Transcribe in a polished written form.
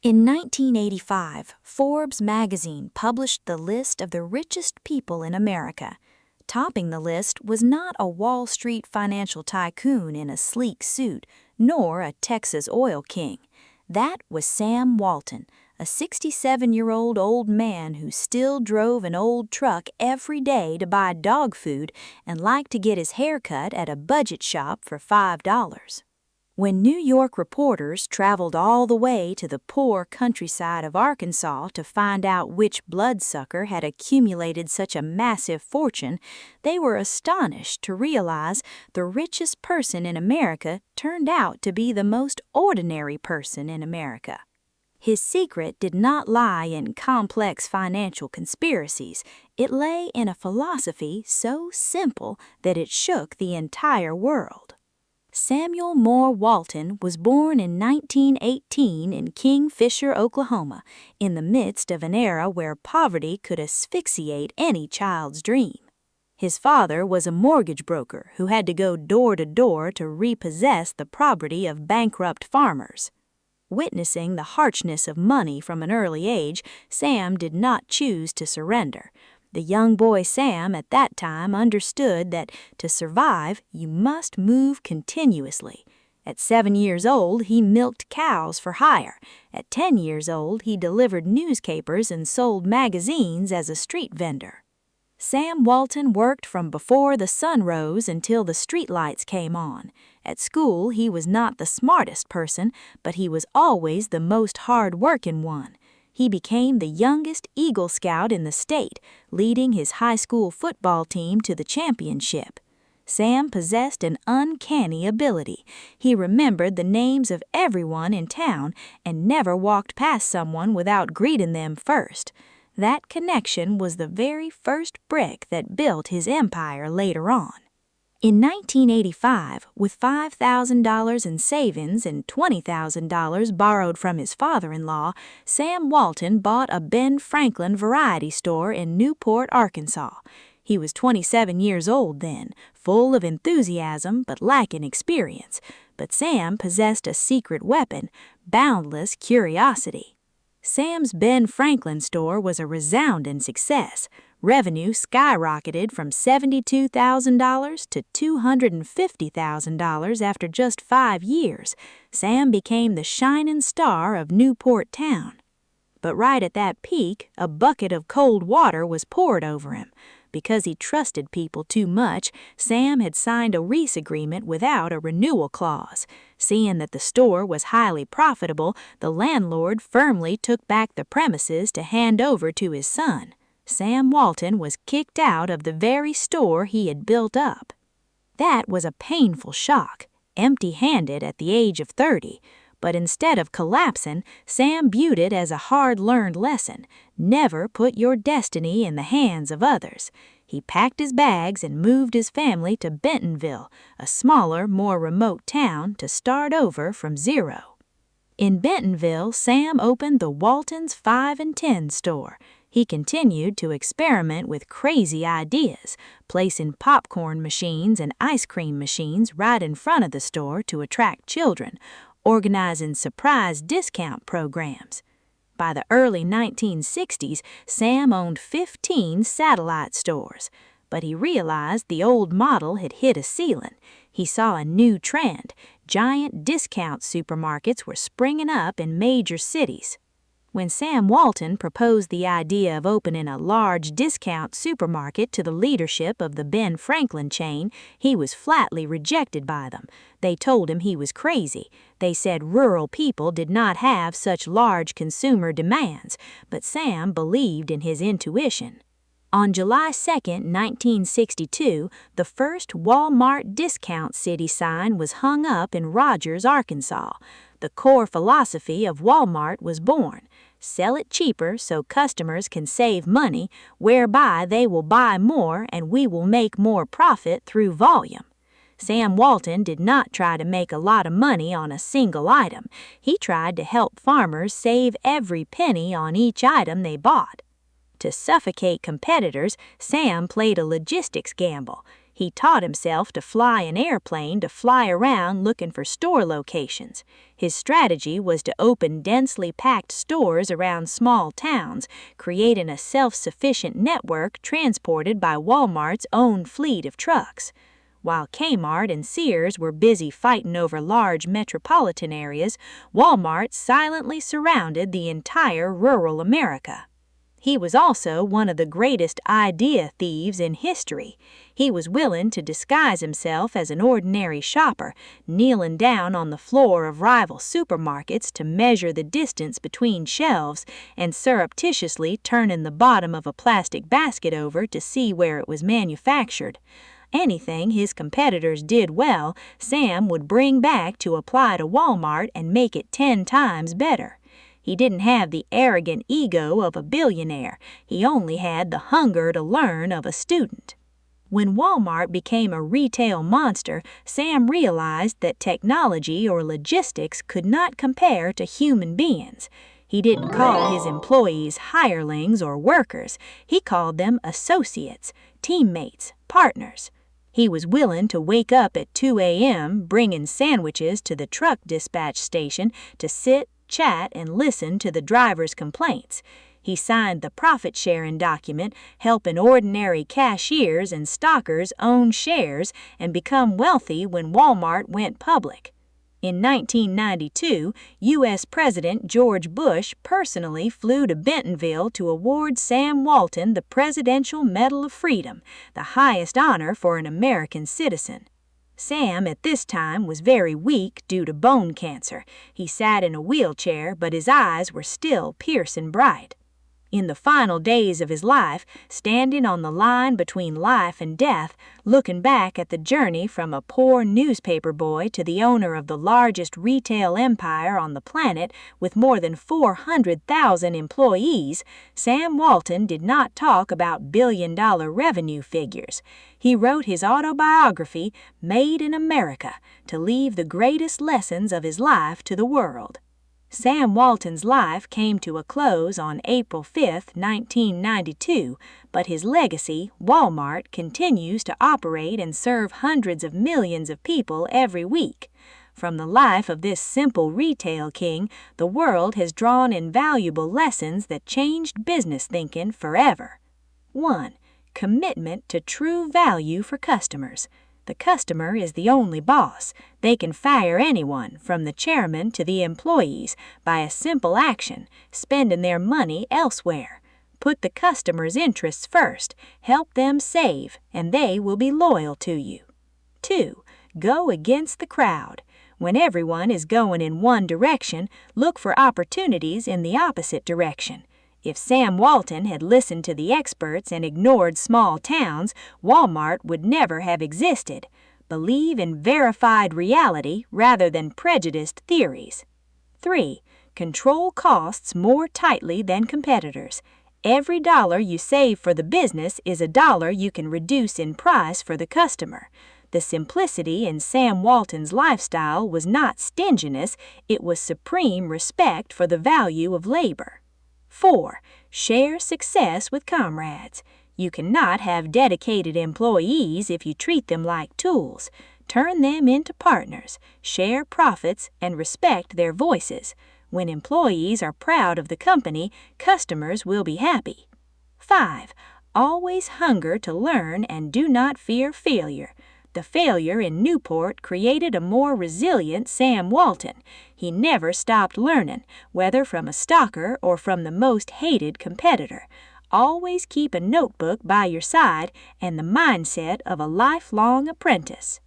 In 1985, Forbes magazine published the list of the richest people in America. Topping the list was not a Wall Street financial tycoon in a sleek suit, nor a Texas oil king. That was Sam Walton, a 67-year-old old man who still drove an old truck every day to buy dog food and liked to get his hair cut at a budget shop for $5. When New York reporters traveled all the way to the poor countryside of Arkansas to find out which bloodsucker had accumulated such a massive fortune, they were astonished to realize the richest person in America turned out to be the most ordinary person in America. His secret did not lie in complex financial conspiracies. It lay in a philosophy so simple that it shook the entire world. Samuel Moore Walton was born in 1918 in Kingfisher, Oklahoma, in the midst of an era where poverty could asphyxiate any child's dream. His father was a mortgage broker who had to go door to door to repossess the property of bankrupt farmers. Witnessing the harshness of money from an early age, Sam did not choose to surrender. The young boy Sam at that time understood that to survive, you must move continuously. At 7 years old, he milked cows for hire. At 10 years old, he delivered newspapers and sold magazines as a street vendor. Sam Walton worked from before the sun rose until the streetlights came on. At school, he was not the smartest person, but he was always the most hard-working one. He became the youngest Eagle Scout in the state, leading his high school football team to the championship. Sam possessed an uncanny ability. He remembered the names of everyone in town and never walked past someone without greeting them first. That connection was the very first brick that built his empire later on. In 1985, with $5,000 in savings and $20,000 borrowed from his father-in-law, Sam Walton bought a Ben Franklin variety store in Newport, Arkansas. He was 27 years old then, full of enthusiasm but lacking experience. But Sam possessed a secret weapon, boundless curiosity. Sam's Ben Franklin store was a resounding success. Revenue skyrocketed from $72,000 to $250,000 after just 5 years. Sam became the shining star of Newport town. But right at that peak, a bucket of cold water was poured over him. Because he trusted people too much, Sam had signed a lease agreement without a renewal clause. Seeing that the store was highly profitable, the landlord firmly took back the premises to hand over to his son. Sam Walton was kicked out of the very store he had built up. That was a painful shock, empty-handed at the age of 30. But instead of collapsing, Sam viewed it as a hard-learned lesson. Never put your destiny in the hands of others. He packed his bags and moved his family to Bentonville, a smaller, more remote town, to start over from zero. In Bentonville, Sam opened the Walton's 5 and 10 store. He continued to experiment with crazy ideas, placing popcorn machines and ice cream machines right in front of the store to attract children, organizing surprise discount programs. By the early 1960s, Sam owned 15 satellite stores. But he realized the old model had hit a ceiling. He saw a new trend. Giant discount supermarkets were springing up in major cities. When Sam Walton proposed the idea of opening a large discount supermarket to the leadership of the Ben Franklin chain, he was flatly rejected by them. They told him he was crazy. They said rural people did not have such large consumer demands, but Sam believed in his intuition. On July 2, 1962, the first Walmart discount city sign was hung up in Rogers, Arkansas. The core philosophy of Walmart was born. Sell it cheaper so customers can save money, whereby they will buy more and we will make more profit through volume. Sam Walton did not try to make a lot of money on a single item. He tried to help farmers save every penny on each item they bought. To suffocate competitors, Sam played a logistics gamble. He taught himself to fly an airplane to fly around looking for store locations. His strategy was to open densely packed stores around small towns, creating a self-sufficient network transported by Walmart's own fleet of trucks. While Kmart and Sears were busy fighting over large metropolitan areas, Walmart silently surrounded the entire rural America. He was also one of the greatest idea thieves in history. He was willing to disguise himself as an ordinary shopper, kneeling down on the floor of rival supermarkets to measure the distance between shelves and surreptitiously turning the bottom of a plastic basket over to see where it was manufactured. Anything his competitors did well, Sam would bring back to apply to Walmart and make it 10 times better. He didn't have the arrogant ego of a billionaire. He only had the hunger to learn of a student. When Walmart became a retail monster, Sam realized that technology or logistics could not compare to human beings. He didn't call his employees hirelings or workers. He called them associates, teammates, partners. He was willing to wake up at 2 a.m. bringing sandwiches to the truck dispatch station to sit, chat, and listen to the driver's complaints. He signed the profit-sharing document, helping ordinary cashiers and stockers own shares and become wealthy when Walmart went public. In 1992, U.S. President George Bush personally flew to Bentonville to award Sam Walton the Presidential Medal of Freedom, the highest honor for an American citizen. Sam at this time was very weak due to bone cancer. He sat in a wheelchair, but his eyes were still piercing bright. In the final days of his life, standing on the line between life and death, looking back at the journey from a poor newspaper boy to the owner of the largest retail empire on the planet with more than 400,000 employees, Sam Walton did not talk about billion-dollar revenue figures. He wrote his autobiography, Made in America, to leave the greatest lessons of his life to the world. Sam Walton's life came to a close on April 5, 1992, but his legacy, Walmart, continues to operate and serve hundreds of millions of people every week. From the life of this simple retail king, the world has drawn invaluable lessons that changed business thinking forever. 1. Commitment to true value for customers. The customer is the only boss. They can fire anyone, from the chairman to the employees, by a simple action, spending their money elsewhere. Put the customer's interests first, help them save, and they will be loyal to you. 2. Go against the crowd. When everyone is going in one direction, look for opportunities in the opposite direction. If Sam Walton had listened to the experts and ignored small towns, Walmart would never have existed. Believe in verified reality rather than prejudiced theories. 3. Control costs more tightly than competitors. Every dollar you save for the business is a dollar you can reduce in price for the customer. The simplicity in Sam Walton's lifestyle was not stinginess, it was supreme respect for the value of labor. 4. Share success with comrades. You cannot have dedicated employees if you treat them like tools. Turn them into partners, share profits, and respect their voices. When employees are proud of the company, customers will be happy. 5. Always hunger to learn and do not fear failure. The failure in Newport created a more resilient Sam Walton. He never stopped learning, whether from a stalker or from the most hated competitor. Always keep a notebook by your side and the mindset of a lifelong apprentice.